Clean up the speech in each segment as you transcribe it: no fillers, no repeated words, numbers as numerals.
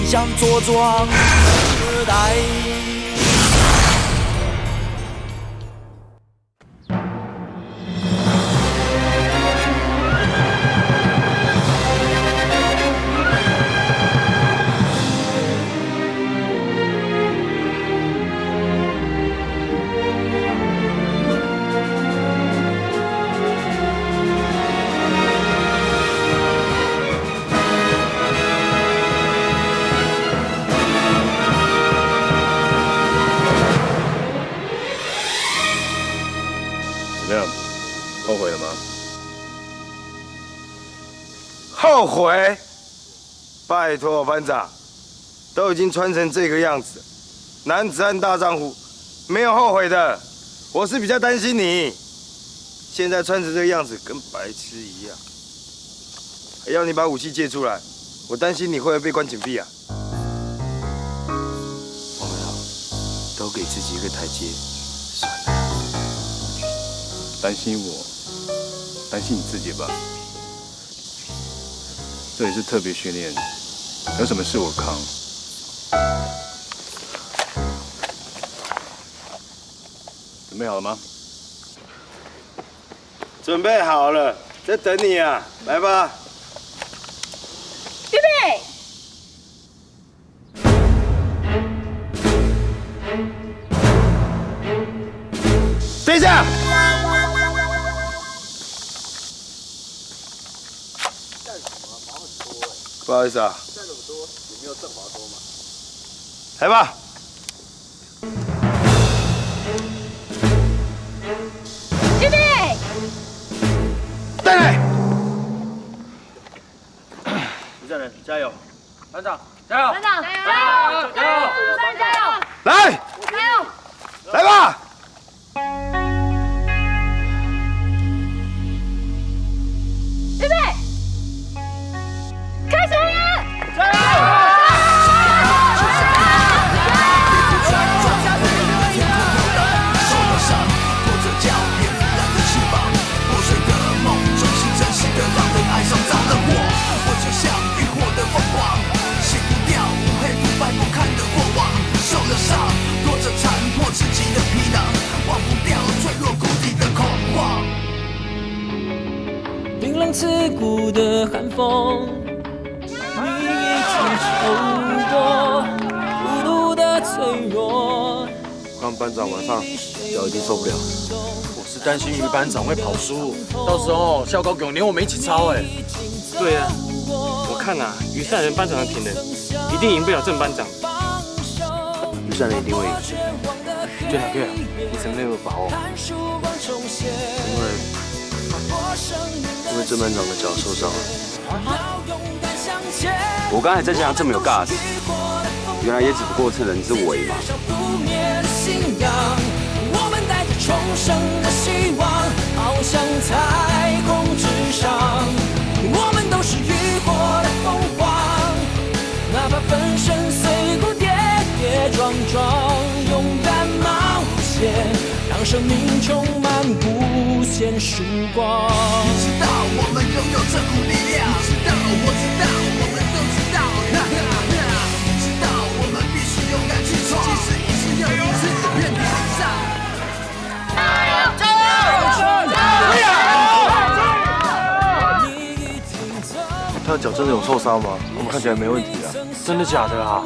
想茁壮时代。怎么样？后悔了吗？后悔？拜托班长，都已经穿成这个样子，男子汉大丈夫，没有后悔的。我是比较担心你，现在穿成这个样子跟白痴一样，还要你把武器借出来，我担心你会不会被关禁闭啊。我们啊，都给自己一个台阶，算了。担心我，担心你自己吧。这里是特别训练，有什么事我扛。准备好了吗？准备好了，在等你啊，来吧。预备。等一下。不好意思啊。站那么多，也没有郑华多嘛。来吧。预备。带来。余家人加油！班长加油！班长加油！加油！主持人加油！来，加油！来吧。预备。开始！加油！冰冷刺骨的寒风，你已经受过孤独的脆弱。我看班长晚上脚一定受不了。我是担心余班长会跑输，到时候校高勇连我们一起抄哎。对啊，我看啊，余善人班长的体能一定赢不了郑班长。余善人一定会赢。对啊对啊，你怎么那么有把握？因为郑班长的脚受伤了。我刚才在想这么有 gas， 原来也只不过趁人之危嘛。我们带着重生的希望，翱翔彩虹之上。我们都是浴火的凤凰，哪怕粉身碎骨，跌跌撞撞，勇敢冒险，让生命充满无限曙光。你知道我们拥有这股力量，你知道，我知道，我们都知道。你知道我们必须勇敢去闯，即使一次又一次遍体鳞伤。他的脚真的有受伤吗？我们看起来没问题啊。真的假的啊？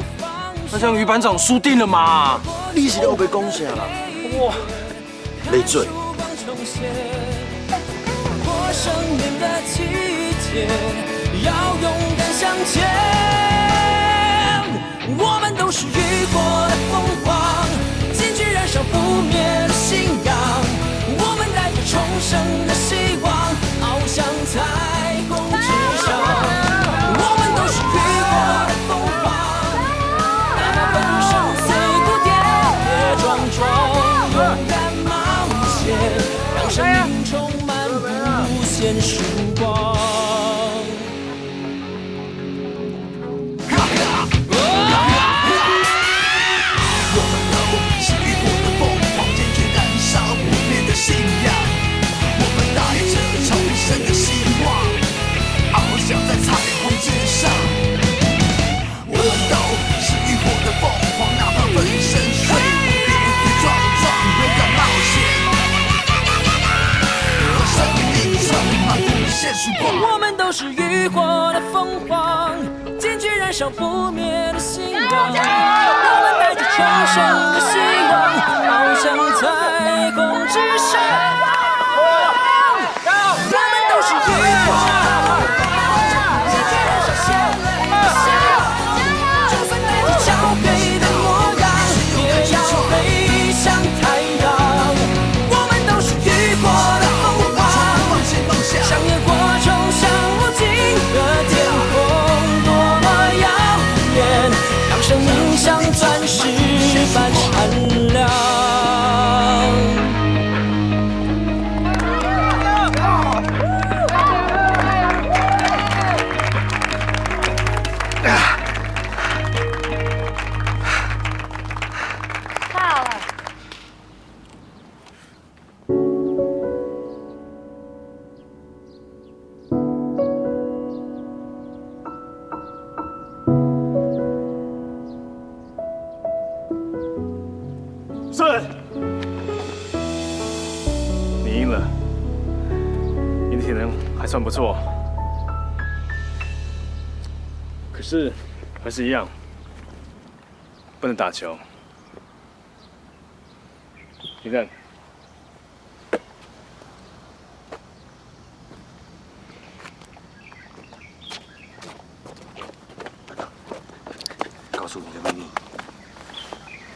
那这样余班长输定了嘛？利息都被攻下了。哇，累赘。过生命的季节，要勇敢向前。我们都是浴火的凤凰，坚决燃烧不灭的信仰。我们带着重生的希望，翱翔彩虹之上。我们都是浴火的凤凰，哪怕粉身碎骨，跌跌撞撞，勇敢冒险，让生命充满无限曙光。是浴火的凤凰，坚决燃烧不灭的希望。我们带着重生的希望，翱翔彩虹之上。我们都是浴火，坚决燃烧鲜泪的希望。就算带着憔悴的模样，也要飞向太阳。我们都是浴火的凤凰，像烟火冲向无尽的天空，多么耀眼，让生命像钻石般闪亮。太好了。是，你赢了，你的体能还算不错，可是还是一样，不能打球。你看，告诉你个秘密，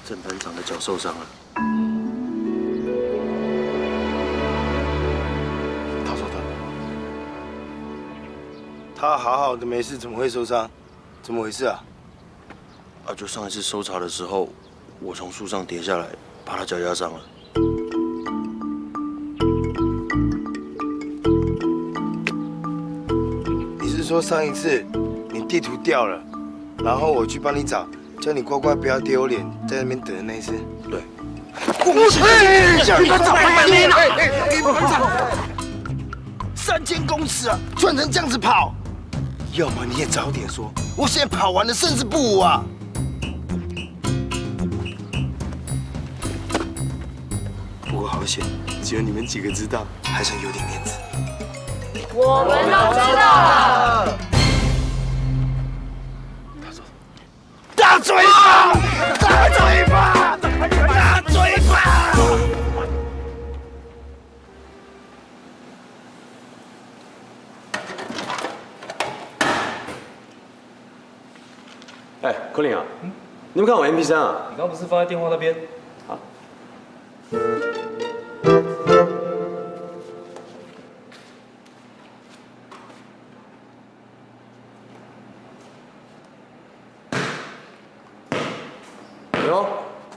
郑班长的脚受伤了。他说他好好的没事，怎么会受伤？怎么回事啊？啊，就上一次搜查的时候，我从树上跌下来，把他脚压伤了。你是说上一次你地图掉了，然后我去帮你找，叫你乖乖不要丢脸，在那边等的那一次？对。3000公尺啊，穿成这样子跑，要么你也早点说，我现在跑完了胜之不武啊！不过好险，只有你们几个知道，还算有点面子。我们都知道了。大嘴巴，大嘴巴，大嘴巴！哎，柯林啊，你有没有看我 MP3啊？你刚刚不是放在电话那边？哎呦，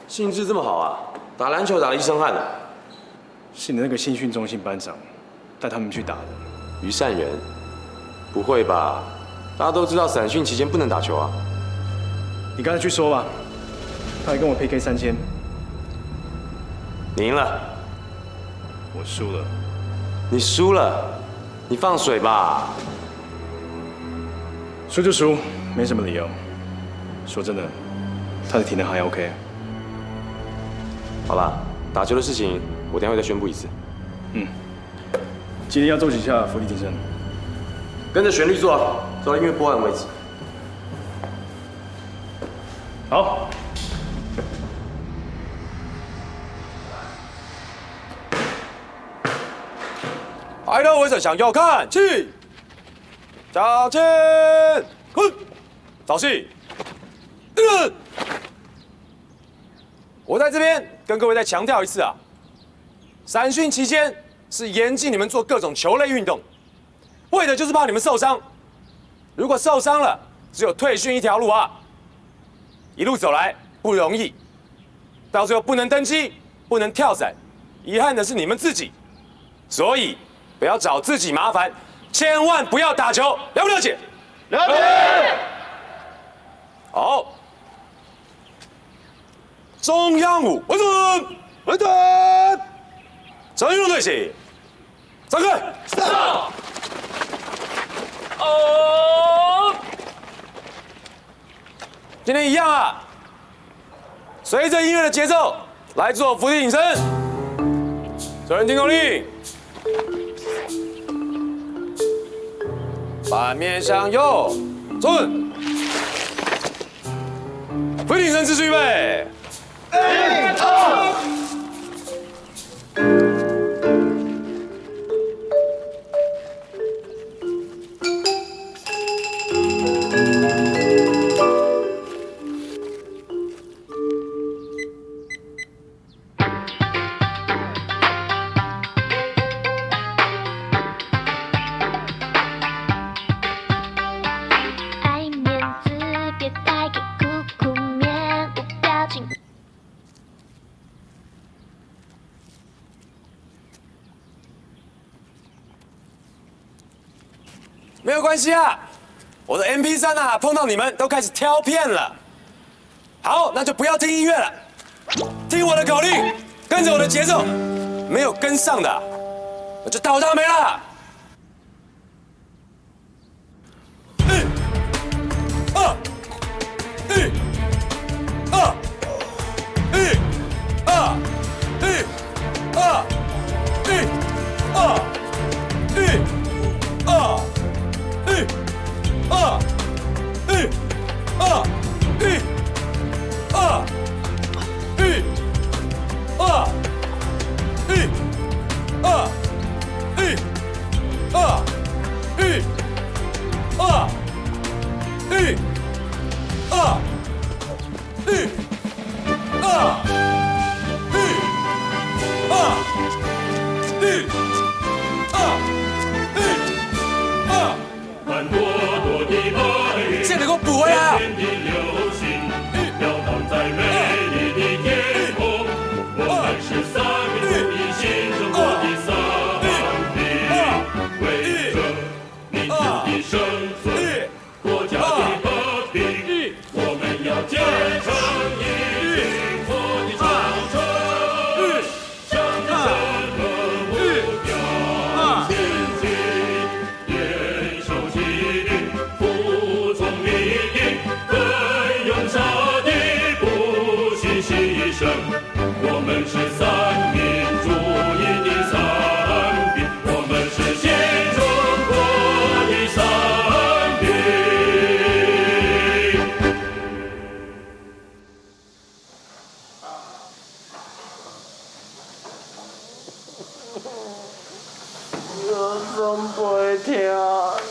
兴致这么好啊！打篮球打得一身汗了。是你那个新训中心班长带他们去打的。于善人，不会吧？大家都知道散训期间不能打球啊。你刚才去说吧，他还跟我 PK 3000，你赢了，我输了。你输了，你放水吧。输就输，没什么理由。说真的，他的体能还 OK。好了，打球的事情我等一下会再宣布一次。今天要做几下伏地挺身，跟着旋律做，做到音乐播完为止。好。抬头为着想要看齐，向前滚，早戏，我在这边跟各位再强调一次啊，散训期间是严禁你们做各种球类运动，为的就是怕你们受伤。如果受伤了，只有退训一条路啊。一路走来不容易，到最后不能登机，不能跳伞，遗憾的是你们自己。所以不要找自己麻烦，千万不要打球，了不了解？了解。好，中央舞，稳准，稳准，陈运动队形，散开。上。哦。今天一样啊，随着音乐的节奏来做伏地挺身。所有人听口令。反面向右，准。俯挺身姿势预备。爱面子，别带给苦苦面无表情。没有关系啊，我的 MP3啊，碰到你们都开始挑片了。好，那就不要听音乐了，听我的口令，跟着我的节奏，没有跟上的，我就倒他霉了。现在给我补回来啊！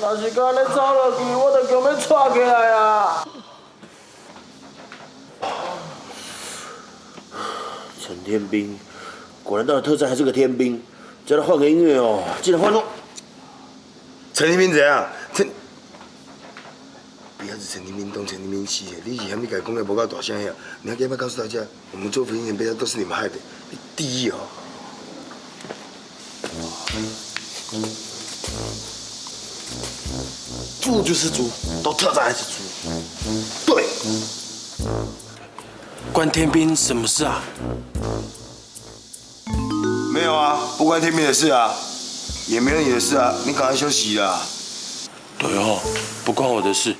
若是甲安尼走落去，我就强要喘起来啊！陈天兵，果然到了特战还是个天兵。叫他换个音乐哦，竟然换到陈天兵怎样？不要是陈天兵东，陈天兵西的，你以前你改讲的不够大声呀！你要不要告诉大家，我们做福音人被他都是你们害的，你第一哦。猪就是猪，到特战还是猪。对，关天兵什么事啊？没有啊，不关天兵的事啊，也没有你的事啊，你赶快休息啦。对哦，不关我的事。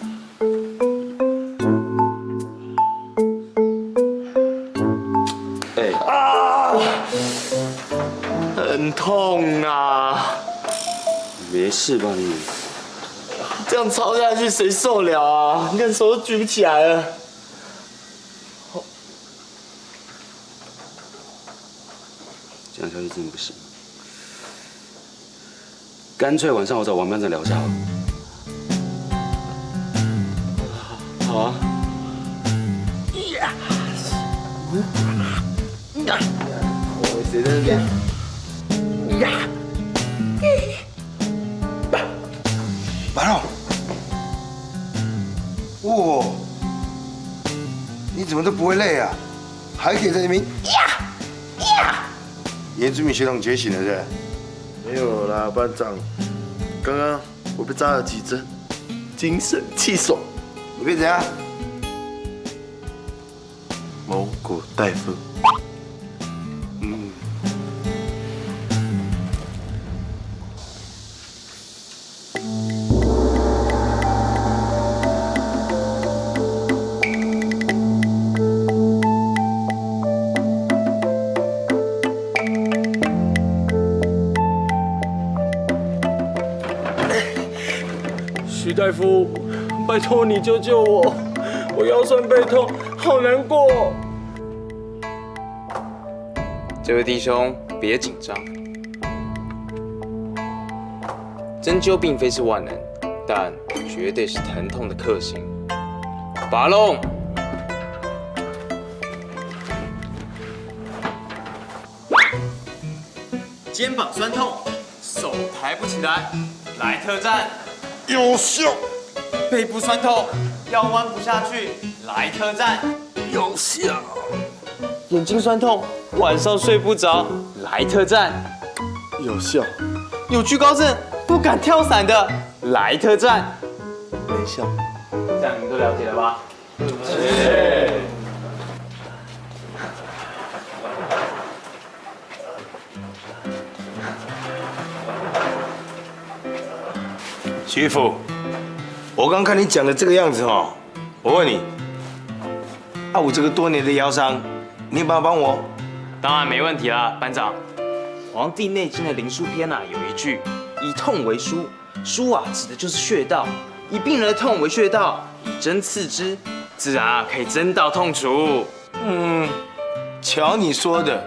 很痛啊！没事吧你？这样吵下去谁受了啊？你看手都举不起来了。这样下去真的不行，干脆晚上我找王班长聊一下好了。好啊。谁在那边？白龙，哇，你怎么都不会累啊？还可以在那边原住民血统觉醒了是吧？没有啦，班长。刚刚我被扎了几针，精神气爽。你被怎样？蒙古大夫。大夫，拜托你救救我，我腰酸背痛，好难过。这位弟兄，别紧张，针灸并非是万能，但绝对是疼痛的克星。拔龙。肩膀酸痛，手抬不起来，来特战。有效，背部酸痛，腰弯不下去，来特战。有效，眼睛酸痛，晚上睡不着，来特战。有效，有惧高症，不敢跳伞的，来特战。没效。这样你们都了解了吧？徐福，我刚看你讲的这个样子哦，我问你，我这个多年的腰伤，你有办法帮我？当然没问题啦，班长。《黄帝内经》的灵枢篇有一句“以痛为枢”，枢指的就是穴道。以病人的痛为穴道，以针刺之，自然可以针到痛除。瞧你说的，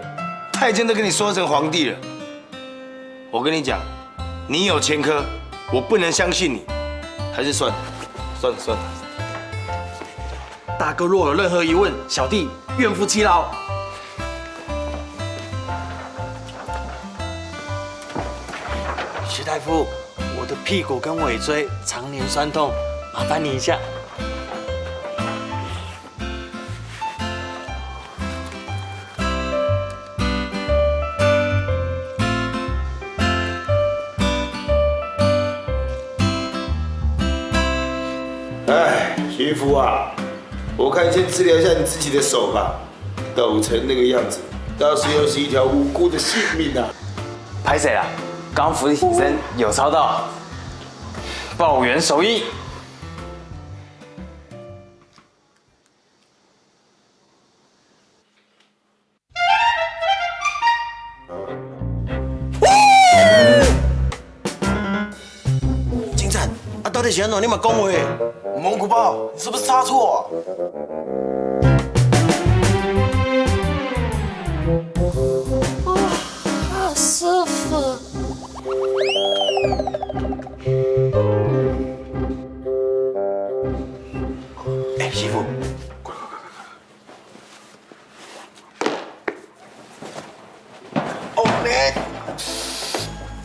太监都跟你说成皇帝了。我跟你讲，你有前科，我不能相信你，还是算了。大哥若有任何疑问，小弟愿负其劳。徐大夫，我的屁股跟尾椎常年酸痛，麻烦你一下。徐福啊，我看先治疗一下你自己的手吧，抖成那个样子，到时又是一条无辜的性命啊！拍谁啦？刚伏地挺身有操到，抱元守义。警察，到底是安怎？你嘛讲话。蒙古包，你是不是插错？好舒服。媳妇，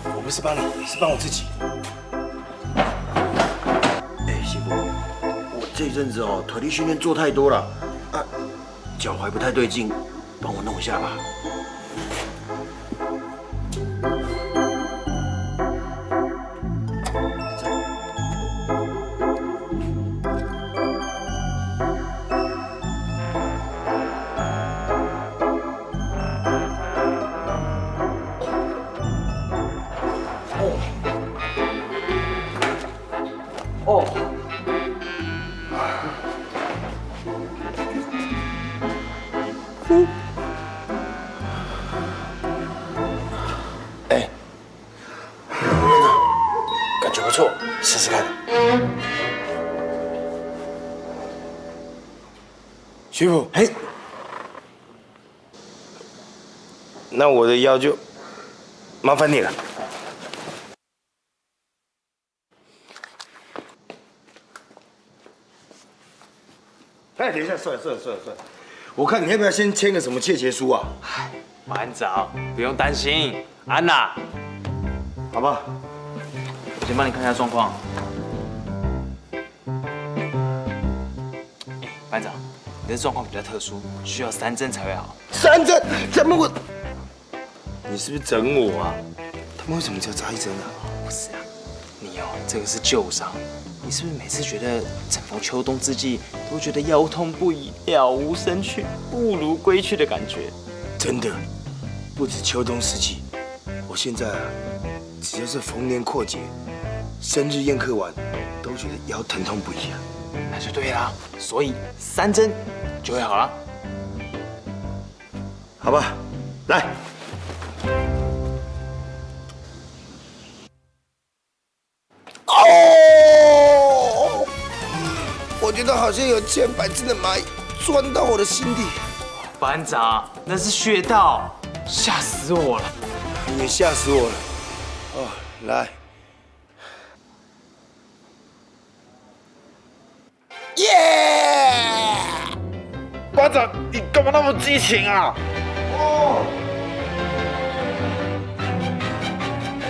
我不是帮你，是帮我自己。媳妇，我这一阵子腿力训练做太多了，脚踝不太对劲，帮我弄一下吧。感觉不错，试试看。徐福，那我的腰就麻烦你了。等一下，算了，我看你要不要先签个什么切结书啊？班长不用担心，安娜，好吧。我先帮你看一下状况。班长，你的状况比较特殊，需要3针才会好。3针？怎么我？你是不是整我啊？他们为什么只要扎1针啊？不是啊，你这个是旧伤，你是不是每次觉得整逢秋冬之际，都觉得腰痛不已、了无生趣、不如归去的感觉？真的，不止秋冬四季，我现在只要是逢年过节、生日宴客完，都觉得腰疼痛不已啊。那就对啦，所以3针就会好了。好吧，来。哦！到好像有千百只的蚂蚁钻到我的心底，班长，那是穴道，吓死我了。也吓死我了。哦，来，耶！班长，你干嘛那么激情啊？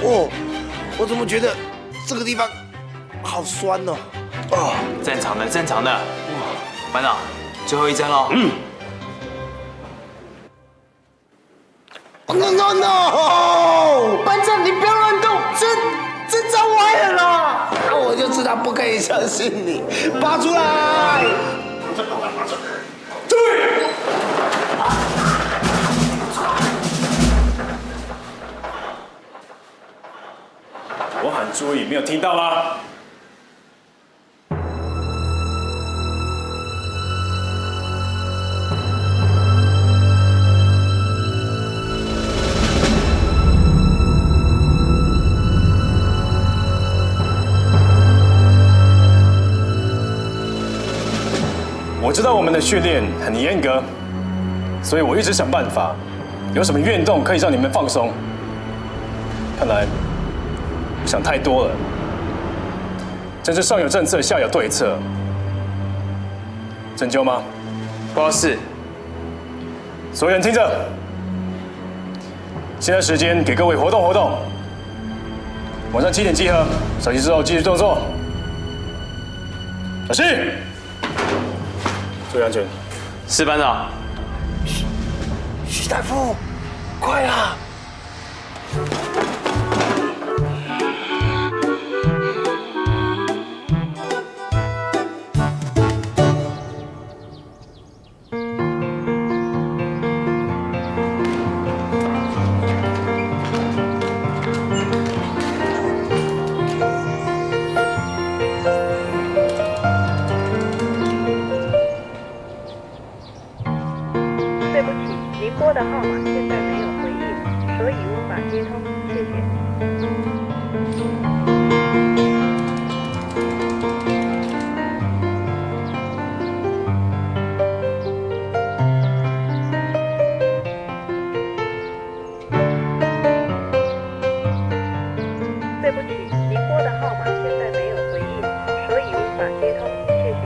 哦，我怎么觉得这个地方好酸哦？哦，正常的，正常的。班长，最后一针喽。No！ 班长，你不要乱动，这招歪了啦！我就知道不可以相信你，拔出来！对。我喊注意，没有听到吗？我知道我们的训练很严格，所以我一直想办法，有什么运动可以让你们放松。看来想太多了，真是上有政策，下有对策。针灸吗？报告是。所有人听着，现在时间给各位活动活动。晚上7点集合，稍息之后继续动作。小心，注意安全。是班长。徐大夫，快啦！对不起，您拨的号码现在没有回应，所以无法接通，谢谢。对不起，您拨的号码现在没有回应，所以无法接通，谢谢。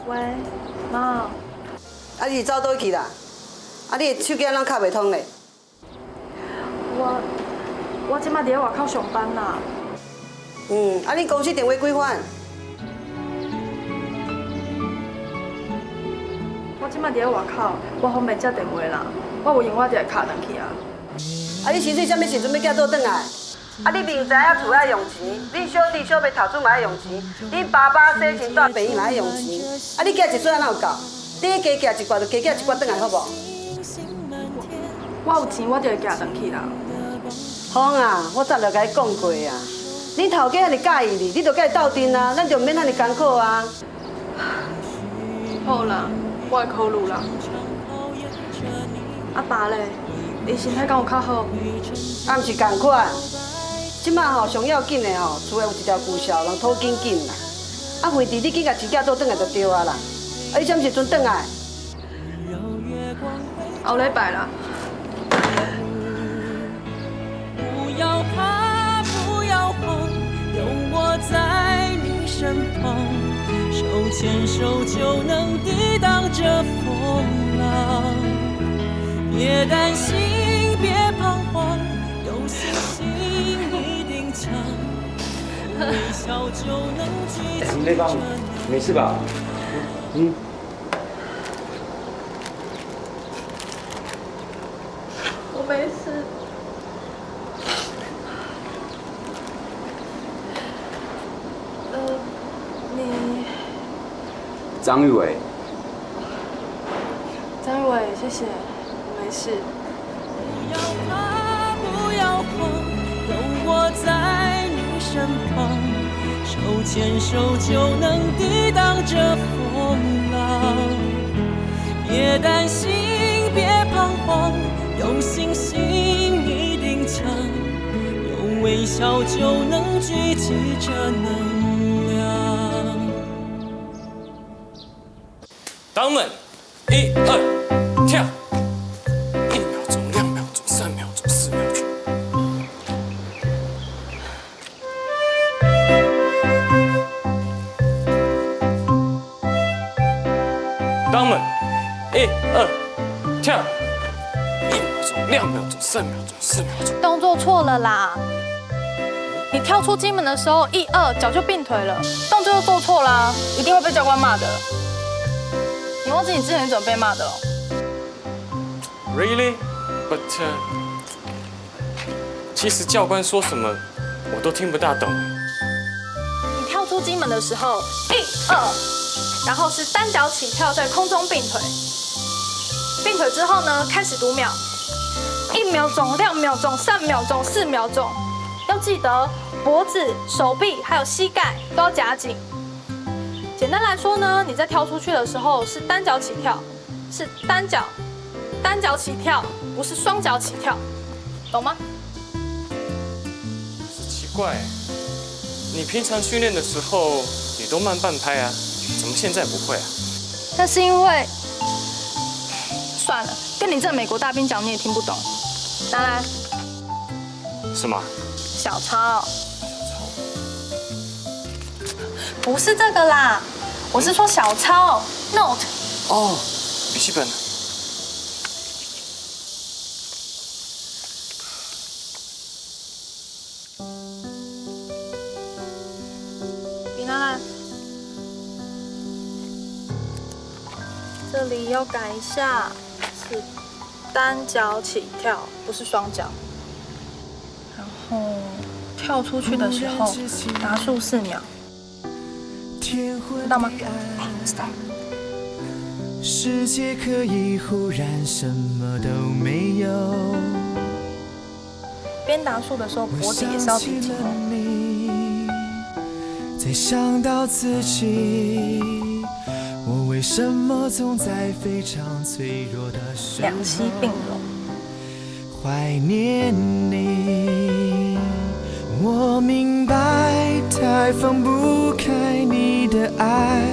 喂，妈。啊，你走倒去啦？啊，你的手机啷卡袂通咧？我即摆伫咧外口上班啦。啊，你公司电话几款？我即摆伫咧外口，我方便接电话啦。我有闲我就会卡转去啊。啊，你薪水啥物时阵要寄倒转来？啊，你明知影厝爱用钱，恁小弟小妹读书嘛爱用钱，恁爸爸生前带病院嘛爱用钱，啊，你寄一撮哪有够？你加寄一挂就加寄一挂转来好无？我有钱，我就会寄转去啦。芳啊，我早就甲你讲过啊，恁头家遐尼介意你，你就甲伊斗阵啊，咱就免遐尼艰苦啊。好啦，我会考虑啦。阿爸咧，伊身体敢有较好？啊，毋是共款。即摆吼上要紧的吼，厝内有一条旧桥，人土紧紧啦。啊，惠弟，你紧甲钱寄倒转来就对啊啦。啊，你什么时阵转来？后礼拜啦。不要怕，不要慌，有我在你身旁，手牵手就能抵挡这风浪。别担心，别彷徨，有信心一定强，微笑就能举起对方没事吧？我没事。张玉伟。张宇伟，谢谢，我没事。不要怕，不要慌，有我在你身旁，手牵手就能抵挡这风浪。别担心，别彷徨，有信心一定强，有微笑就能聚集着能量。党们，1、2，跳！1秒钟、2秒钟、3秒钟、4秒钟。党们，1、2，跳！1秒钟、2秒钟、3秒钟、4秒钟。动作错了啦！你跳出金门的时候，1、2脚就并腿了，动作又做错啦，一定会被教官骂的。你忘记你之前怎么被骂的了 Really? But 其实教官说什么我都听不大懂。你跳出金门的时候，1、2，然后是单脚起跳，在空中并腿。并腿之后呢，开始读秒，1秒钟、2秒钟、3秒钟、4秒钟。要记得脖子、手臂还有膝盖都要夹紧。简单来说呢，你在跳出去的时候是单脚起跳，是单脚起跳，不是双脚起跳，懂吗？奇怪，你平常训练的时候你都慢半拍啊，怎么现在不会啊？那是因为，算了，跟你这美国大兵讲你也听不懂。拿来，什么？小抄。不是这个啦，我是说小抄 ，note。哦，笔记本。笔拿来。这里要改一下，是单脚起跳，不是双脚。然后跳出去的时候，达数4秒。知道吗？知道。世界可以忽然什么都没有。边达数的时候，脖子也是要挺紧哦。再想到自己，我为什么总在非常脆弱的时候两膝并拢，怀念你？我明白，太放不开你的爱，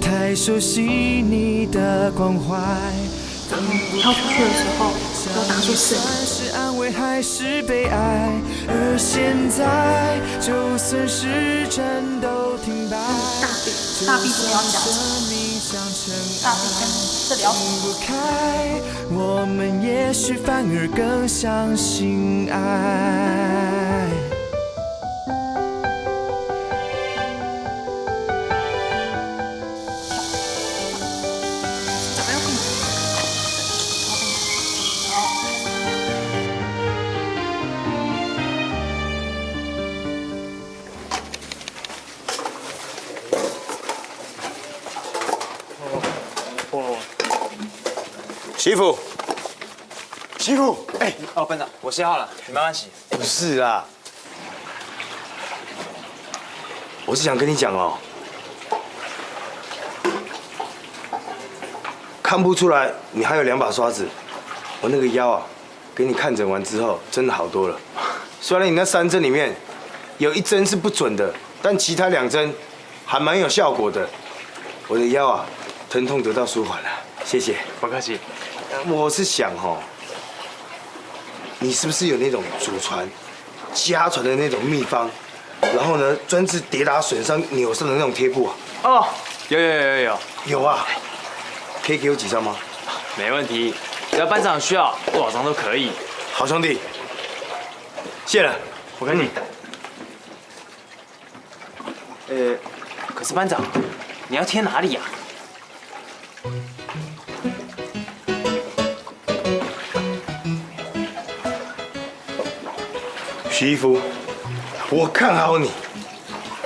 太熟悉你的关怀。跳出去的时候要达数4秒。是安慰还是悲哀？而现在，就算是战斗停摆，大臂这边要夹紧，大臂跟这里要不开，我们也许反而更相信爱。媳妇，媳妇，哎，哦，班长，我洗好了，你慢慢洗。不是啦，我是想跟你讲哦，看不出来你还有2把刷子。我那个腰啊，给你看诊完之后，真的好多了。虽然你那3针里面有1针是不准的，但其他2针还蛮有效果的。我的腰啊，疼痛得到舒缓了，谢谢。不客气。我是想哦，你是不是有那种祖传、家传的那种秘方？然后呢，专治跌打损伤、扭伤的那种贴布啊？哦，有啊，可以给我几张吗？没问题，只要班长需要，多少张都可以。好兄弟，谢了，不客气。可是班长，你要贴哪里呀？徐一夫，我看好你，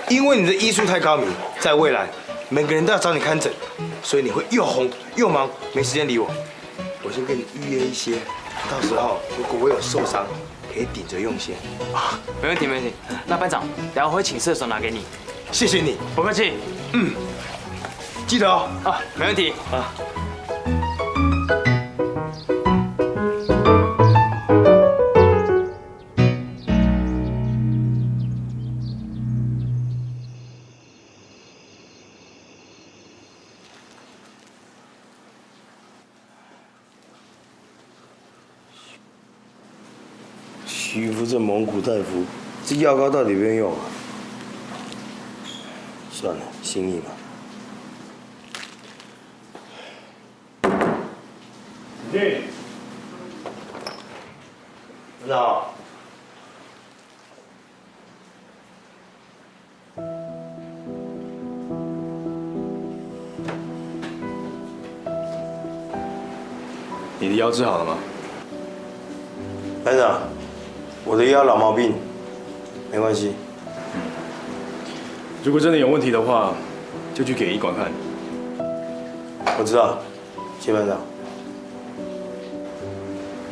因为你的医术太高明，在未来每个人都要找你看诊，所以你会又红又忙，没时间理我。我先跟你预约一些，到时候如果我有受伤，可以顶着用先。啊，没问题，没问题。那班长，等下我会请射手拿给你。谢谢你，不客气。记得哦。啊，没问题。啊。徐福这蒙古大夫，这药膏到底不用用啊？算了，心意嘛。对。班长。你的腰治好了吗？班长，我的腰老毛病，没关系。如果真的有问题的话，就去给医馆看。我知道，谢班长。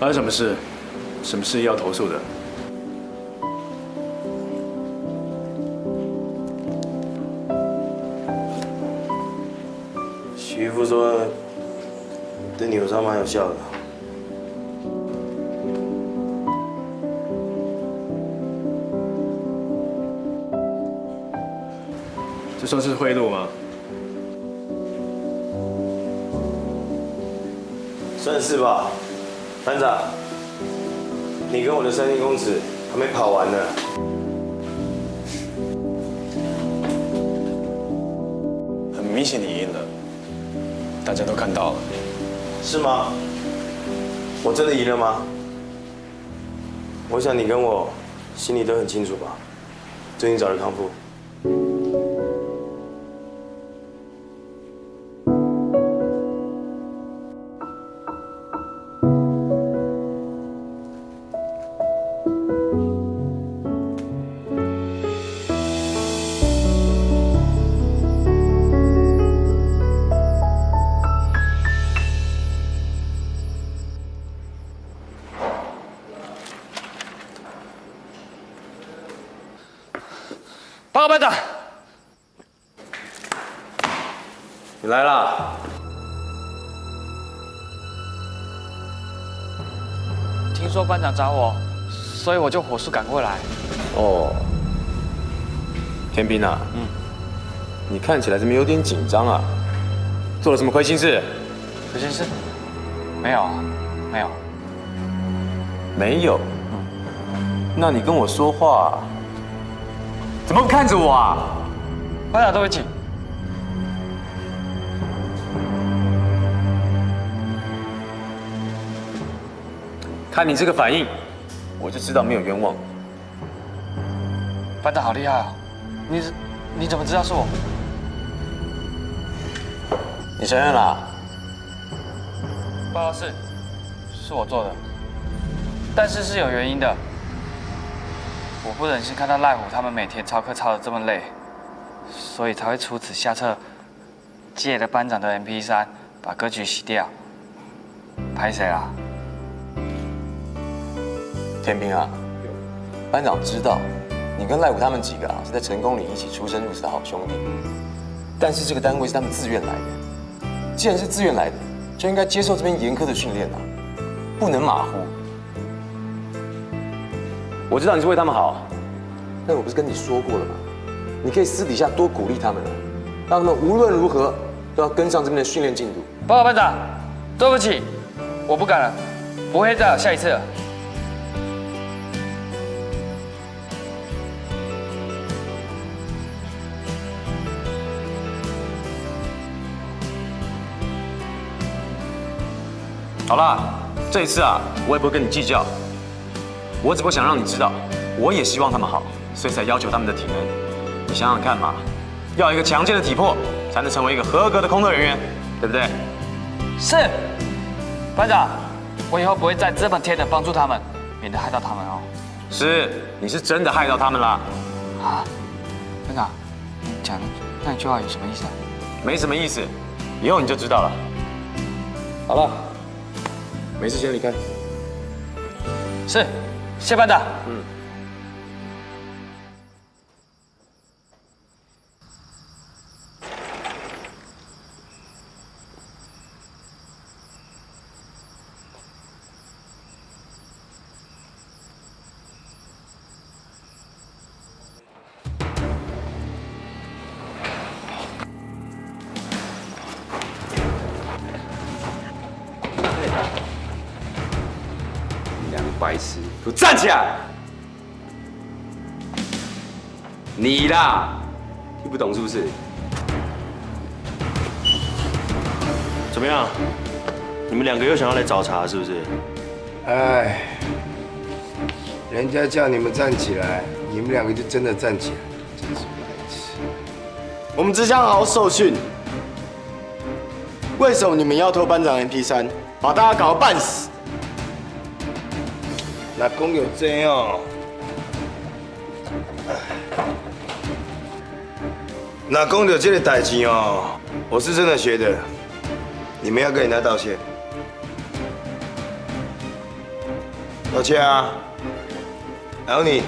发生什么事？什么事要投诉的？徐副说，对扭伤蛮有效的。这算是贿赂吗？算是吧，班长。你跟我的3千公尺还没跑完呢。很明显你赢了，大家都看到了。是吗？我真的赢了吗？我想你跟我心里都很清楚吧。最近早日康复。报告班长，你来啦！听说班长找我，所以我就火速赶过来。哦，天兵啊，你看起来怎么有点紧张啊？做了什么亏心事？亏心事？没有啊，没有。没有。那你跟我说话，怎么不看着我啊？班长，对不起。看你这个反应，我就知道没有冤枉。班长好厉害啊！你怎么知道是我？你承认了？报告是我做的，但是是有原因的。我不忍心看到赖虎他们每天操课操得这么累，所以才会出此下策，借了班长的 MP3 把歌曲洗掉。拍谁啊？天兵啊，班长知道你跟赖虎他们几个啊是在成功里一起出生入死的好兄弟，但是这个单位是他们自愿来的，既然是自愿来的，就应该接受这边严苛的训练啊，不能马虎。我知道你是为他们好，但我不是跟你说过了吗？你可以私底下多鼓励他们，让他们无论如何都要跟上这边的训练进度。报告班长，对不起，我不敢了，不会再有下一次了。好啦，这一次啊，我也不会跟你计较。我只不过想让你知道，我也希望他们好，所以才要求他们的体能。你想想看嘛，要有一个强健的体魄，才能成为一个合格的空特人员，对不对？是，班长，我以后不会再这么贴的帮助他们，免得害到他们哦。是，你是真的害到他们啦。啊，班长，你讲那句话有什么意思啊？没什么意思，以后你就知道了。好了，没事先离开。是，谢班长。嗯。两个白痴，给我站起来！你啦，听不懂是不是？怎么样？你们两个又想要来找茬是不是？哎，人家叫你们站起来，你们两个就真的站起来，真是白痴。我们只想好好受训。为什么你们要偷班长 MP3，把大家搞得半死？那公有这样，那公有这个代志哦，我是真的觉得，你们要跟人家道歉。道歉啊！还有你，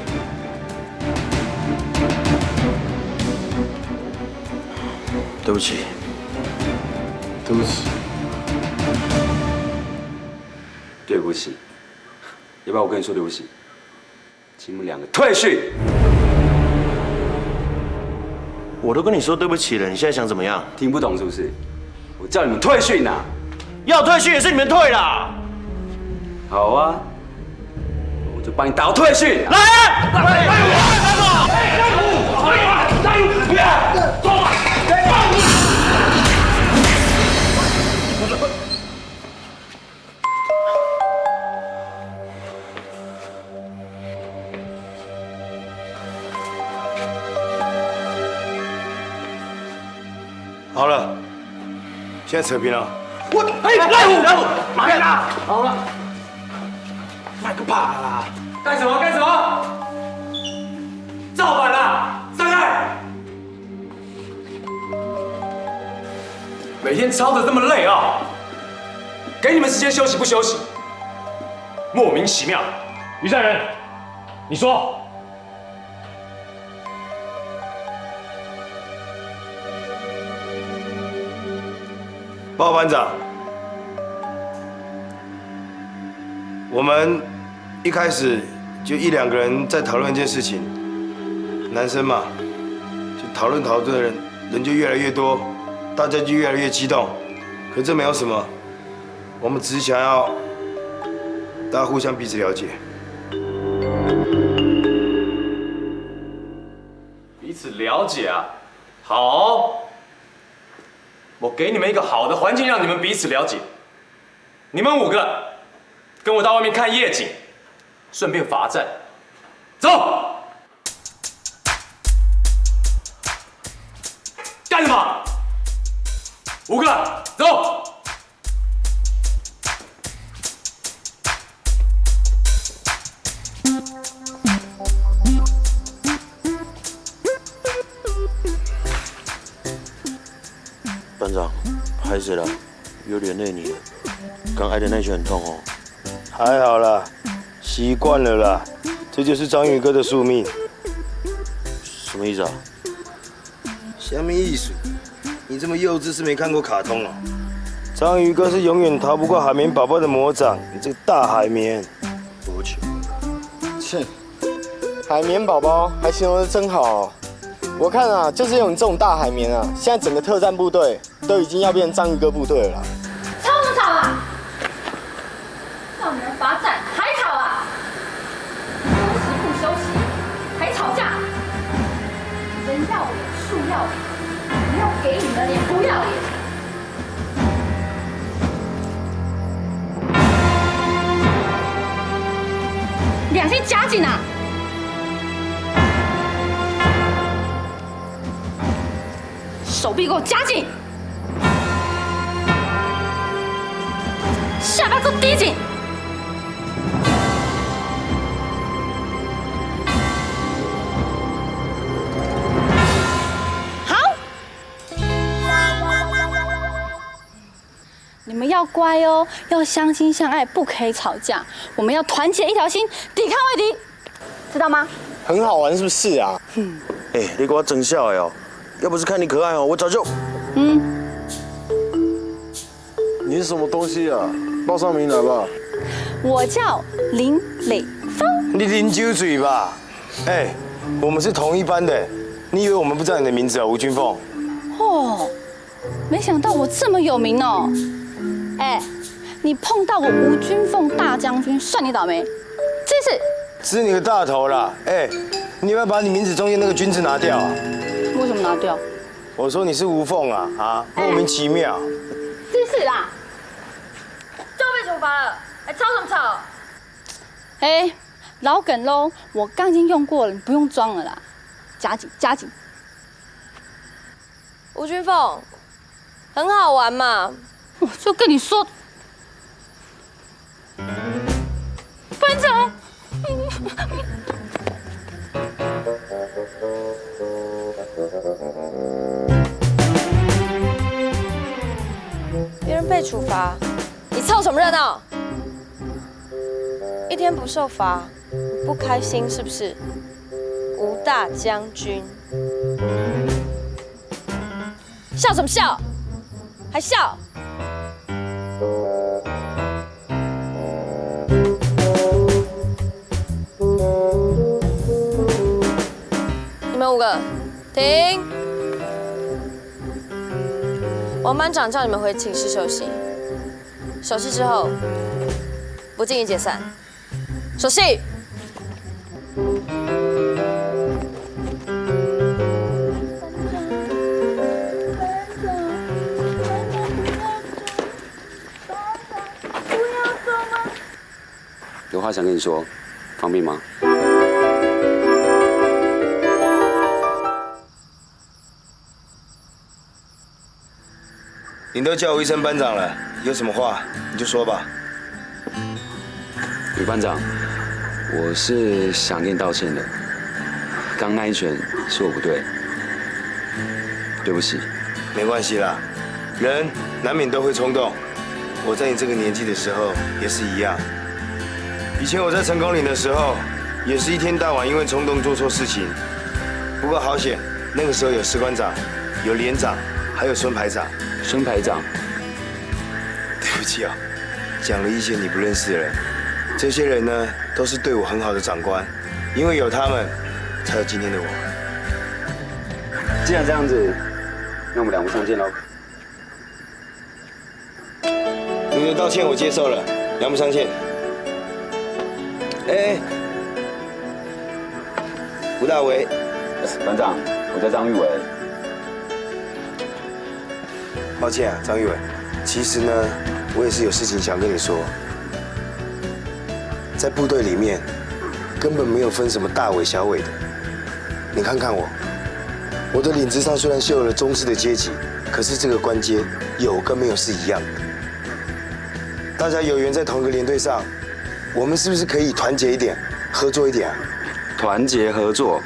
对不起，对不起，对不起，要不要我跟你说对不起？请你们两个退训。我都跟你说对不起了，你现在想怎么样？听不懂是不是？我叫你们退训呐！要退训也是你们退啦。好啊，我就帮你打到退训。来啊！好了，现在扯平了。赖虎，买啦！好了，买个怕啦！干什么？干什么？造反啦！散开！每天操得这么累啊，给你们时间休息不休息？莫名其妙。于善人，你说。报告班长，我们一开始就一两个人在讨论一件事情，男生嘛，就讨论的人就越来越多，大家就越来越激动。可这没有什么，我们只是想要大家互相彼此了解。彼此了解啊，好。我给你们一个好的环境，让你们彼此了解。你们5个跟我到外面看夜景，顺便罚站。走！干什么？5个，走！班长，拍死了，有连累你了。刚挨的那拳很痛哦。还好啦，习惯了啦，这就是章鱼哥的宿命。什么意思啊？什么意思？你这么幼稚是没看过卡通哦。章鱼哥是永远逃不过海绵宝宝的魔掌，你这个大海绵。对不起。切，海绵宝宝还形容得真好哦。我看啊，就是有你这种大海绵啊，现在整个特战部队都已经要变成章鱼哥部队了啦。吵什么吵啊！让你们罚站还吵啊！休息不休息，还吵架！人要脸，树要脸，不要给你们脸，不要脸！两心夹紧啊！手臂给我夹紧，下巴给我低紧。好。你们要乖哦，要相亲相爱，不可以吵架。我们要团结一条心，抵抗外敌，知道吗？很好玩是不是啊？哎，你给我整笑哎哦！要不是看你可爱哦，我早就……你是什么东西啊？报上名来吧。我叫林磊芳。你啉酒醉吧？哎，我们是同一班的，你以为我们不知道你的名字啊？吴君凤。哦，没想到我这么有名哦！哎，你碰到我吴君凤大将军，算你倒霉。这次吃你个大头啦！哎，你要不要把你名字中间那个“君”字拿掉啊？为什么拿掉？我说你是吴凤啊，啊，莫名其妙。这次啦，就被处罚了。哎，吵什么吵？哎，老梗喽，我刚已经用过了，你不用装了啦。加紧，加紧。吴君凤，很好玩嘛。我就跟你说，班长。别人被处罚，你凑什么热闹？一天不受罚，你不开心是不是？吴大将军，笑什么笑？还笑？你们5个停！王班长叫你们回寝室休息，休息之后不敬意解散。手戏。有话想跟你说，方便吗？你都叫我一声班长了，有什么话你就说吧。吕班长，我是想跟你道歉的。刚那一拳是我不对，对不起。没关系啦，人难免都会冲动。我在你这个年纪的时候也是一样。以前我在成功岭的时候，也是一天到晚因为冲动做错事情。不过好险，那个时候有士官长，有连长，还有孙排长。孙排长，对不起啊，讲了一些你不认识的人。这些人呢，都是对我很好的长官，因为有他们，才有今天的我。既然这样子，那我们2不相见喽。你的道歉我接受了，2不相欠。哎，吴大为，班长，我叫张玉伟。抱歉啊，张玉伟，其实呢，我也是有事情想跟你说。在部队里面，根本没有分什么大伟小伟的。你看看我，我的领子上虽然绣了中士的阶级，可是这个官阶有跟没有是一样的。大家有缘在同一个连队上，我们是不是可以团结一点，合作一点啊？团结合作，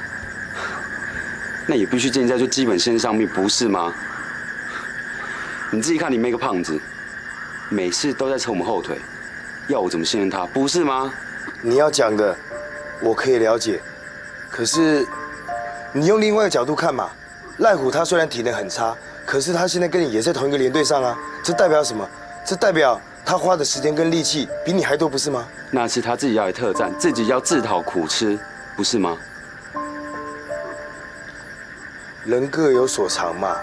那也必须建立在最基本线上面，不是吗？你自己看，你那个胖子，每次都在扯我们后腿，要我怎么信任他，不是吗？你要讲的，我可以了解，可是你用另外一个角度看嘛，赖虎他虽然体能很差，可是他现在跟你也在同一个连队上啊，这代表什么？这代表他花的时间跟力气比你还多，不是吗？那是他自己要来特战，自己要自讨苦吃，不是吗？人各有所长嘛，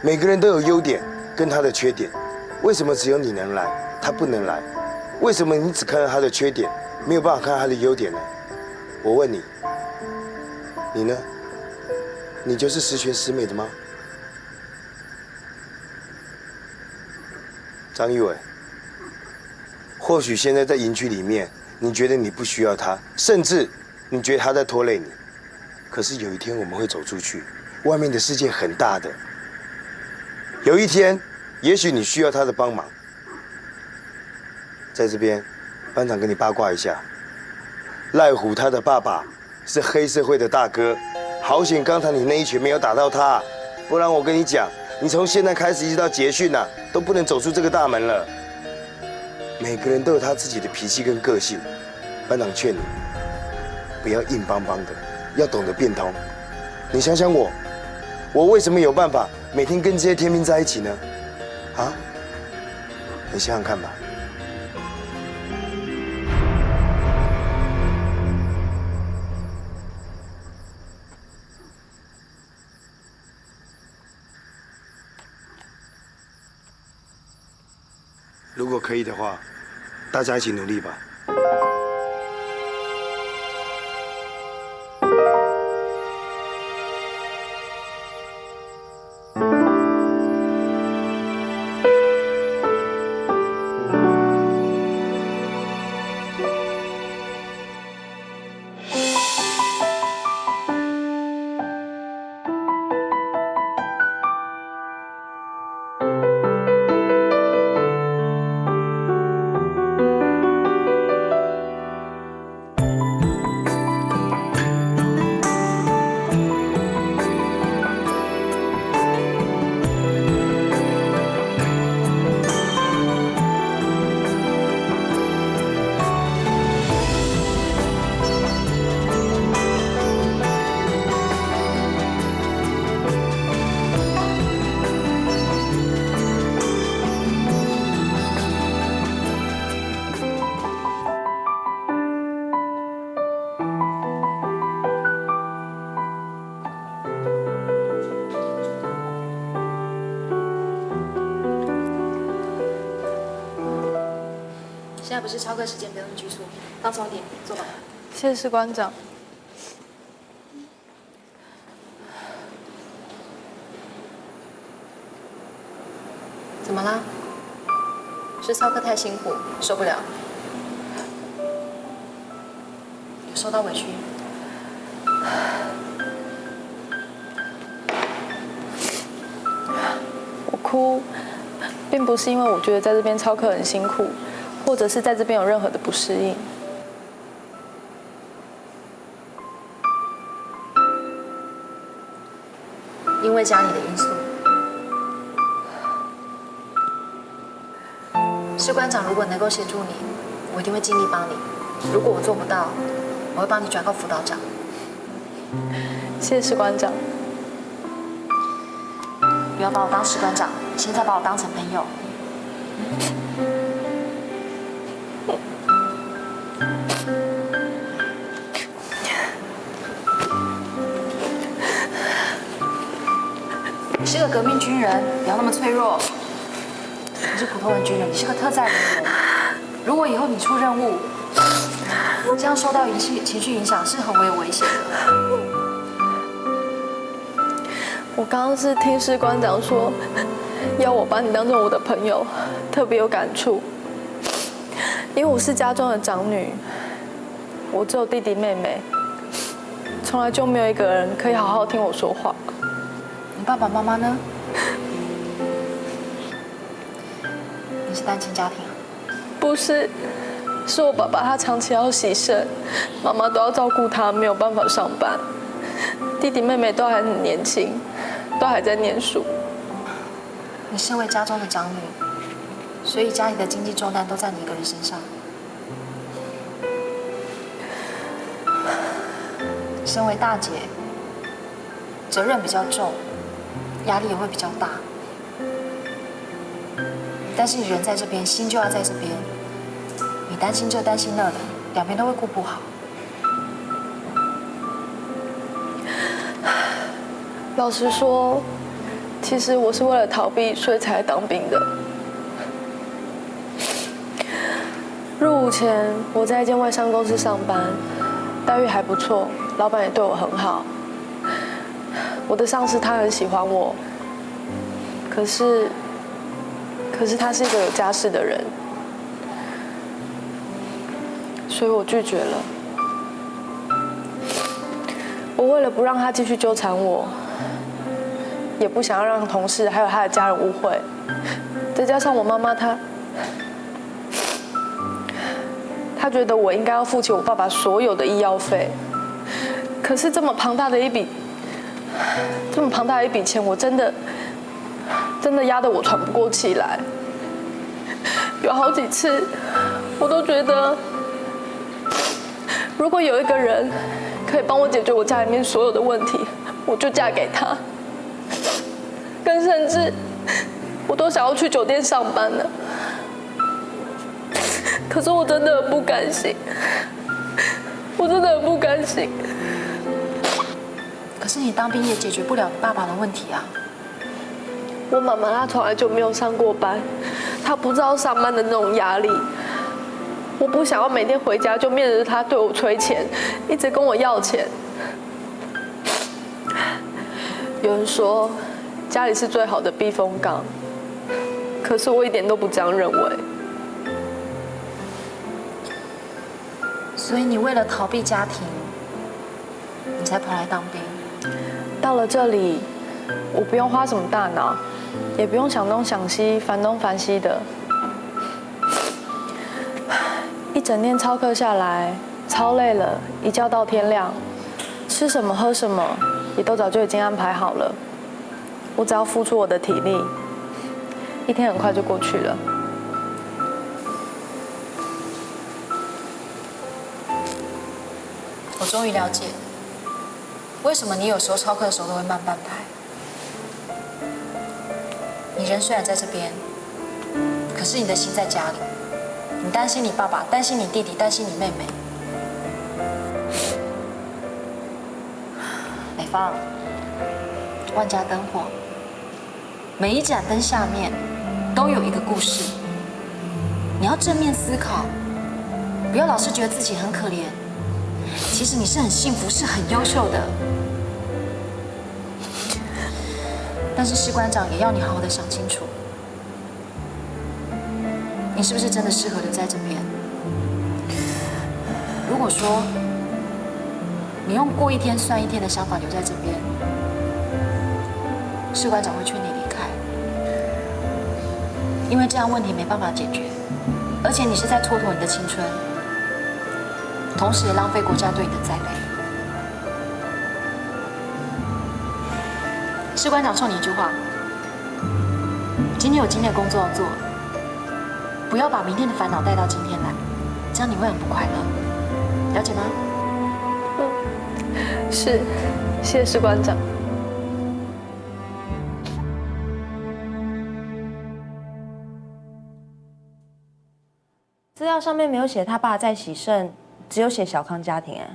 每个人都有优点跟他的缺点，为什么只有你能来，他不能来？为什么你只看到他的缺点，没有办法看到他的优点呢？我问你，你呢？你就是十全十美的吗？张玉伟，或许现在在营区里面，你觉得你不需要他，甚至你觉得他在拖累你。可是有一天我们会走出去，外面的世界很大的。有一天，也许你需要他的帮忙。在这边，班长跟你八卦一下，赖虎他的爸爸是黑社会的大哥，好险刚才你那一拳没有打到他，不然我跟你讲，你从现在开始一直到结训啊，都不能走出这个大门了。每个人都有他自己的脾气跟个性，班长劝你不要硬邦邦的，要懂得变通。你想想我为什么有办法每天跟这些天兵在一起呢？啊？你想想看吧。如果可以的话，大家一起努力吧。现在不是超课时间，不用拘束，放松一点，坐吧。谢谢士官长。怎么啦？是操课太辛苦，受不了？有受到委屈？我哭，并不是因为我觉得在这边操课很辛苦，或者是在这边有任何的不适应。因为家里的因素。士官长如果能够协助你，我一定会尽力帮你。如果我做不到，我会帮你转告辅导长。谢谢士官长。不要把我当士官长，现在把我当成朋友。你是个革命军人，不要那么脆弱。不是普通的军人，你是个特战人员。如果以后你出任务，这样受到情绪影响是很为危险的。我刚刚是听士官长说，要我把你当做我的朋友，特别有感触。因为我是家中的长女，我只有弟弟妹妹，从来就没有一个人可以好好听我说话。你爸爸妈妈呢？你是单亲家庭啊？不是，是我爸爸，他长期要洗肾，妈妈都要照顾他，没有办法上班。弟弟妹妹都还很年轻，都还在念书。你身为家中的长女，所以家里的经济重担都在你一个人身上。身为大姐，责任比较重，压力也会比较大。但是你人在这边，心就要在这边。你担心这担心那的，两边都会顾不好。老实说，其实我是为了逃避，所以才来当兵的。入伍前，我在一间外商公司上班，待遇还不错，老板也对我很好。我的上司他很喜欢我，可是他是一个有家室的人，所以我拒绝了。我为了不让他继续纠缠我，也不想要让同事还有他的家人误会，再加上我妈妈她觉得我应该要付起我爸爸所有的医药费，可是这么庞大的一笔钱，我真的真的压得我喘不过气来。有好几次，我都觉得，如果有一个人可以帮我解决我家里面所有的问题，我就嫁给他。更甚至，我都想要去酒店上班了。可是我真的很不甘心，我真的很不甘心。可是你当兵也解决不了你爸爸的问题啊。我妈妈她从来就没有上过班，她不知道上班的那种压力。我不想要每天回家就面对她对我催钱，一直跟我要钱。有人说家里是最好的避风港，可是我一点都不这样认为。所以你为了逃避家庭，你才跑来当兵。到了这里，我不用花什么大脑，也不用想东想西、烦东烦西的。一整天操课下来，操累了，一觉到天亮，吃什么喝什么也都早就已经安排好了。我只要付出我的体力，一天很快就过去了。我终于了解，为什么你有时候操课的时候都会慢半拍。你人虽然在这边，可是你的心在家里。你担心你爸爸，担心你弟弟，担心你妹妹。美芳，万家灯火，每一盏灯下面都有一个故事。你要正面思考，不要老是觉得自己很可怜。其实你是很幸福，是很优秀的。但是士官长也要你好好的想清楚，你是不是真的适合留在这边？如果说你用过一天算一天的想法留在这边，士官长会劝你离开，因为这样问题没办法解决，而且你是在蹉跎你的青春，同时也浪费国家对你的栽培。士官长送你一句话：今天有今天的工作要做，不要把明天的烦恼带到今天来，这样你会很不快乐，了解吗？是，谢谢士官长。资料上面没有写他爸在喜盛，只有写小康家庭。哎，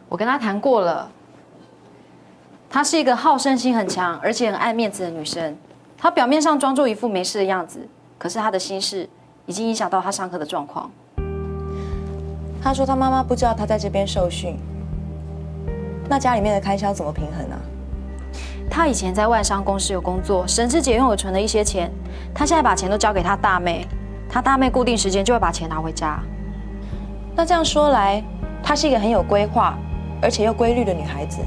我跟他谈过了，她是一个好胜心很强，而且很爱面子的女生。她表面上装作一副没事的样子，可是她的心事已经影响到她上课的状况。他说他妈妈不知道他在这边受训，那家里面的开销怎么平衡啊？他以前在外商公司有工作，省吃俭用有存了一些钱，他现在把钱都交给他大妹，他大妹固定时间就会把钱拿回家。那这样说来，她是一个很有规划，而且又规律的女孩子。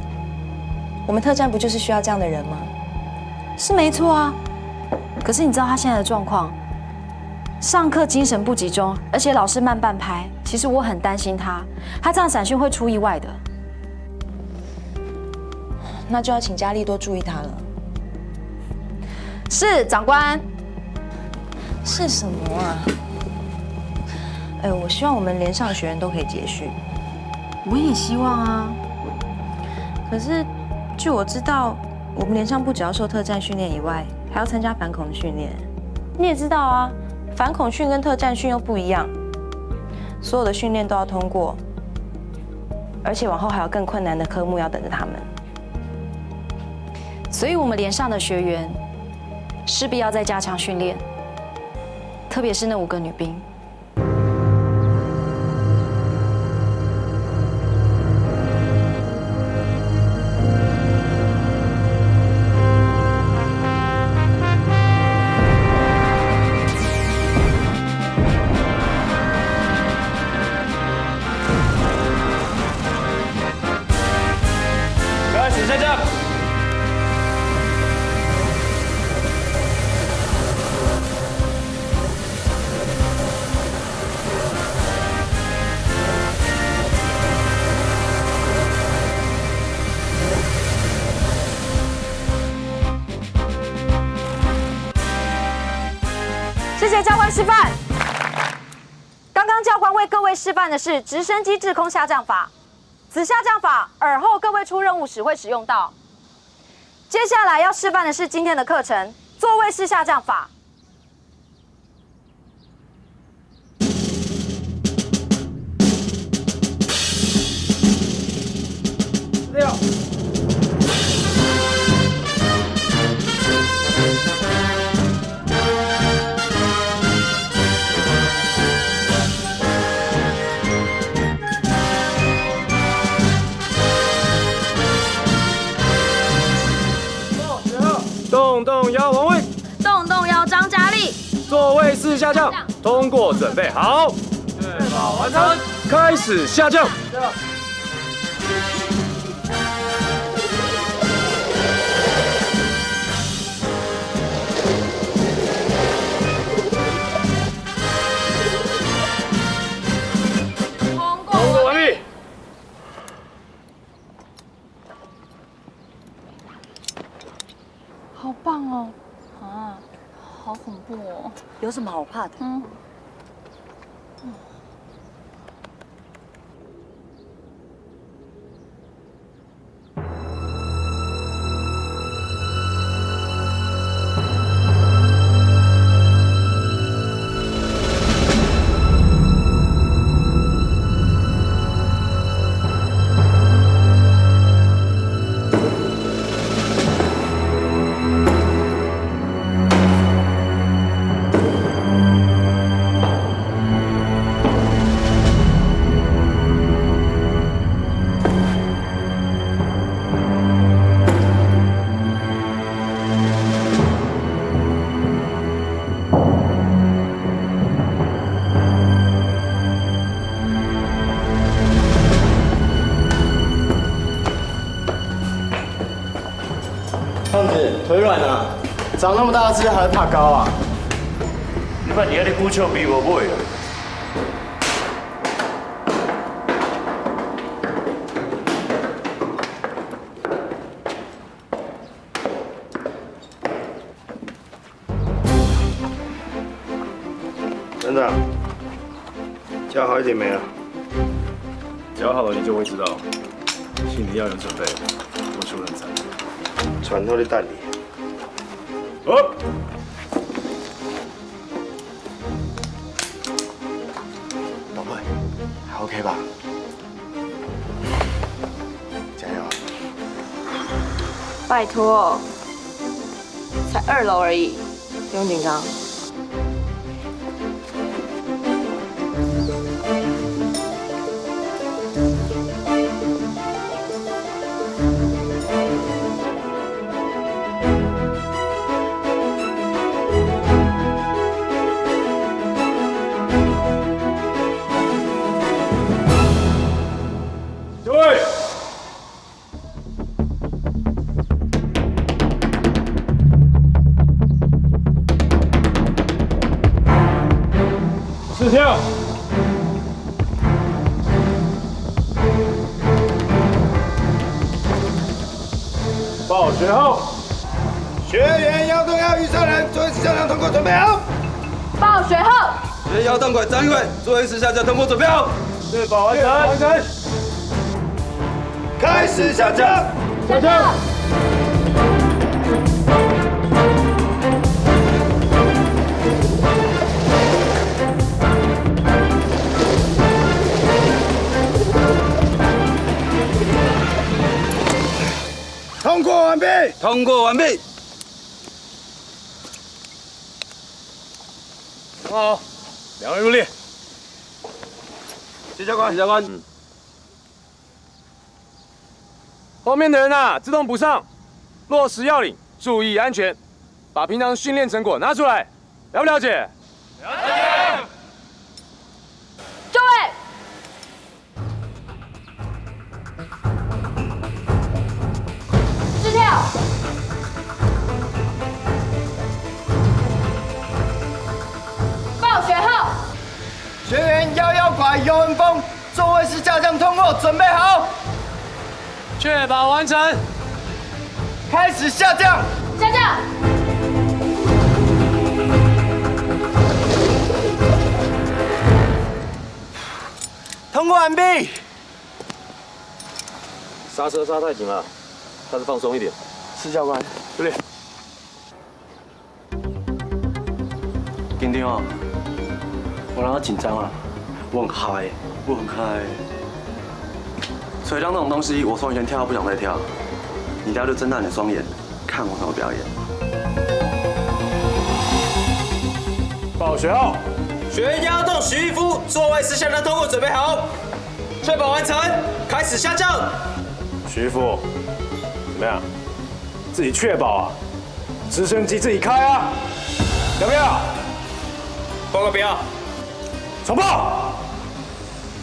我们特战不就是需要这样的人吗？是没错啊，可是你知道他现在的状况，上课精神不集中，而且老是慢半拍。其实我很担心他这样闪训会出意外的。那就要请佳丽多注意他了。是，长官。是什么啊？哎，我希望我们连上的学员都可以结训。我也希望啊。可是，据我知道，我们连上不只要受特战训练以外，还要参加反恐训练。你也知道啊，反恐训跟特战训又不一样，所有的训练都要通过，而且往后还有更困难的科目要等着他们。所以我们连上的学员势必要再加强训练，特别是那5个女兵。开始下降。谢教官示范。刚刚教官为各位示范的是直升机滞空下降法，此下降法尔后各位出任务时会使用到。接下来要示范的是今天的课程座位式下降法。动动腰，王位。动动腰，张佳丽。座位式下降，通过，准备好，确保完成，开始下降。通过完毕。好棒哦！啊，好恐怖哦！有什么好怕的？胖子，腿软啊，长那么大只还怕高啊？你把你那骨笑比我买啊！班长，教好一点没有？教好了你就会知道，心里要有准备，多出人才。传统的蛋里。哦。宝贝，还 OK 吧？加油！拜托，才2楼而已，不用紧张。试跳，报学后，学员腰动要预测人，座位式下降通过，准备好。报学后，学员腰动轨站稳，座位式下降通过，准备好。确保完成，完成，开始下降，下降。通过完毕，通过完毕。好，两位入列。谢教官，谢教官。后面的人啊，自动补上，落实要领，注意安全，把平常训练成果拿出来，了不了解？了解。就位。试跳。报学后。学员腰拐游横风，座位式下降通过，准备好。确保完成，开始下降。下降。完毕。刹车刹太紧了，还是放松一点。是教官。教练。丁丁哦，我让他紧张啊，我很嗨，我很嗨。垂降这种东西，我从以前跳不想再跳。你等下就睁大你的双眼，看我怎么表演。报学号。学员要动徐一夫，座位是下降通过，准备好，确保完成，开始下降。徐副，怎么样？自己确保啊，直升机自己开啊，要不要？报告不要。重报。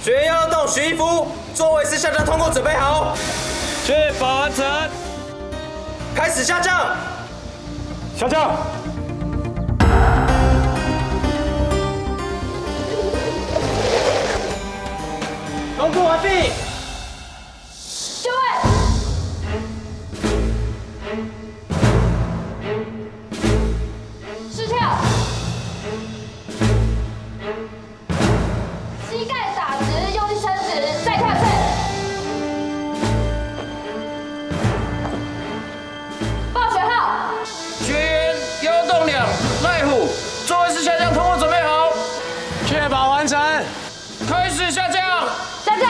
学员要动徐一夫，座位是下降通过，准备好，确保完成，开始下降。下降。通过完毕。就位。试跳。膝盖打直，用力伸直，再跳次。报学号。学员腰动2，赖虎，座位是下降通过，准备好，确保完成，开始下降。下降。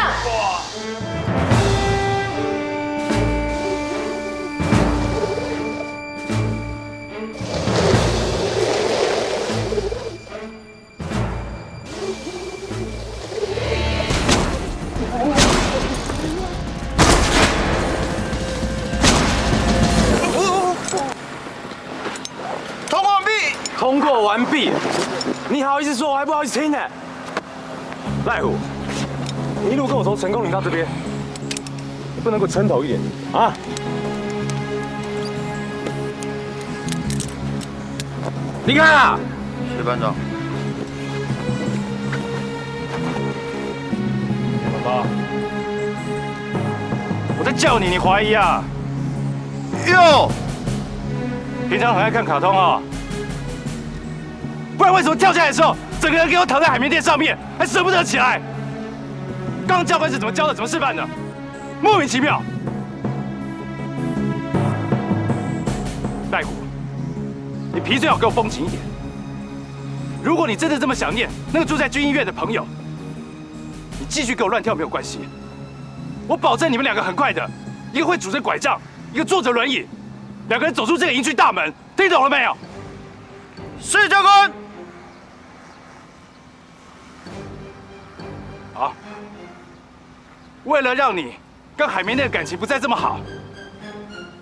通过完毕。通过完毕。你好意思说，我还不好意思听呢。赖虎。你一路跟我从成功岭到这边，你不能给我撑头一点啊！离开啊！谢班长。爸爸，我在叫你，你怀疑啊？哟，平常很爱看卡通啊，不然为什么跳下来的时候，整个人给我躺在海绵垫上面，还舍不得起来？刚刚教官是怎么教的？怎么示范的？莫名其妙。赖虎，你皮最好给我绷紧一点。如果你真的这么想念那个住在军医院的朋友，你继续给我乱跳没有关系。我保证你们2个很快的，一个会拄着拐杖，一个坐着轮椅，2个人走出这个营区大门，听懂了没有？是教官。好。为了让你跟海绵店的感情不再这么好，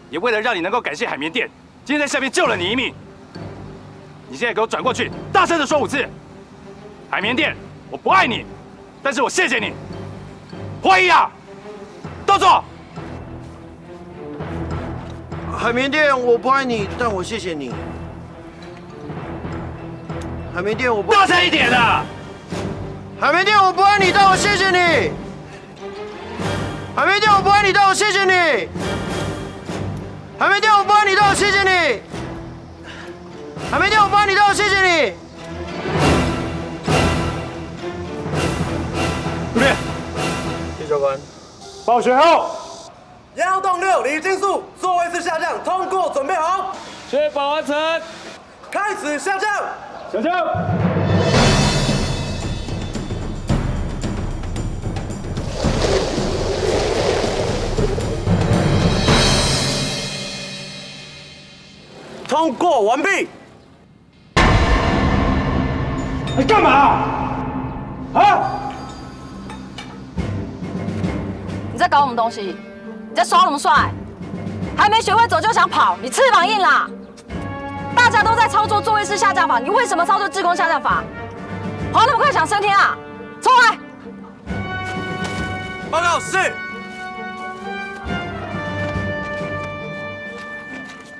也为了让你能够感谢海绵店今天在下面救了你一命，你现在给我转过去，大声的说5次：海绵店，我不爱你，但是我谢谢你。会议啊，都坐。海绵店，我不爱你，但我谢谢你。海绵店，我不大声一点啊！海绵店，我不爱你，但我谢谢你。海绵店，我不爱你，但我谢谢你。海绵店，我不爱你，但我谢谢你。海绵店，我不爱你，但我谢谢你。这边，谢教官。报学号。1动6，李金素，座位是下降，通过，准备好，确保完成，开始下降。下降。通过完毕。你干嘛？啊？你在搞什么东西？你在耍什么帅？还没学会走就想跑，你翅膀硬啦！大家都在操作座位式下降法，你为什么操作滞空下降法？跑那么快想升天啊？重来！报告是。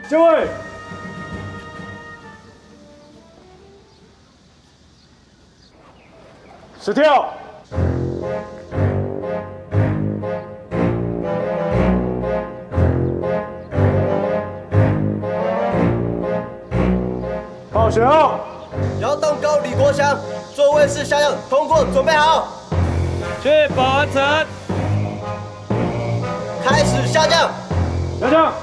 就位。10跳。报学号。摇动高李国祥，座位是下降，通过，准备好，确保完成。开始下降。下降。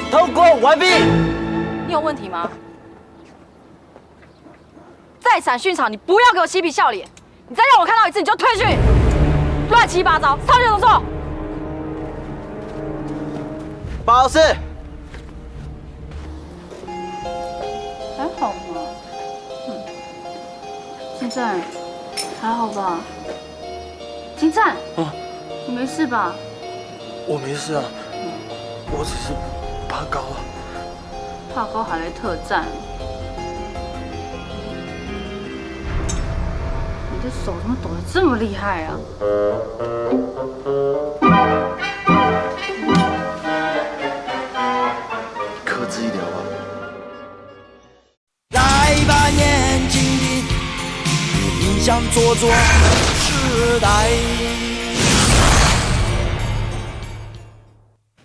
通过完毕。你有问题吗？在闪训场，你不要给我嬉皮笑脸！你再让我看到一次，你就退训！乱七八糟，上去动作。报告是。还好吧。金赞，还好吧？金赞，你没事吧？我没事啊，我只是怕高啊。怕高还来特战？你的手怎么抖得这么厉害啊？克制一点吧。来吧，年轻的，你想做时代。